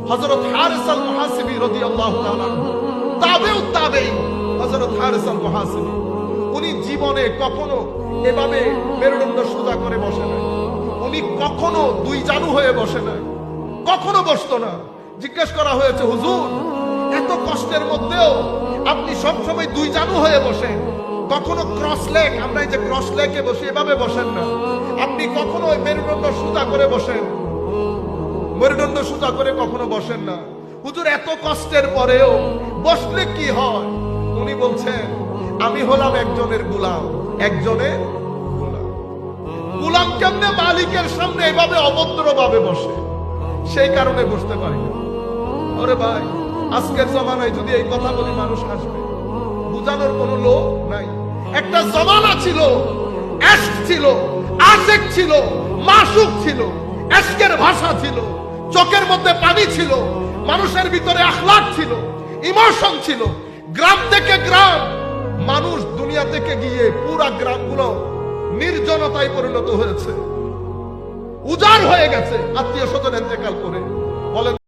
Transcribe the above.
হযরত হারিস আল মুহাসিবী রাদিয়াল্লাহু তাআলা তাবেউত তাবেঈন হযরত হারিস আল মুহাসিবী উনি জীবনে কখনো এভাবে মেরুদণ্ড সোজা করে বসে নাই। উনি কখনো দুই জানু হয়ে বসে নাই, কখনো বসতো না। জিজ্ঞেস করা হয়েছে, হুজুর এত কষ্টের মধ্যেও আপনি সবসময় দুই জানু হয়ে বসেন, কখনো ক্রস লেগ, আমরা এই যে ক্রস লেগে বসি এভাবে বসেন না, আপনি কখনো মেরুদণ্ড সোজা করে বসেন, মেরুদণ্ড সোজা করে কখনো বসেন না। হুজুর এত কষ্টের পরেও বসলে কি হয়? উনি বলছেন, আমি হলাম একজনের গোলাম, একজনের গোলাম। গোলাম কেমনে মালিকের সামনে এভাবে অভদ্র ভাবে বসে, সেই কারণে বসতে পারি না। ওরে ভাই, আজকের জমানায় যদি এই কথা বলি মানুষ হাসবে, বুঝানোর কোনো লোক নাই। একটা জমানা ছিল, এশক ছিল, আশেক ছিল, মাশুক ছিল, এশকের ভাষা ছিল, চোখের মধ্যে পানি ছিল, মানুষের ভিতরে আখলাক ছিল, ইমোশন ছিল। গ্রাম থেকে গ্রাম মানুষ দুনিয়া থেকে গিয়ে পুরা গ্রামগুলো নির্জনতায় পরিণত হয়েছে, উজাড় হয়ে গেছে আত্মীয় স্বজন ইন্তেকাল করে। বলেন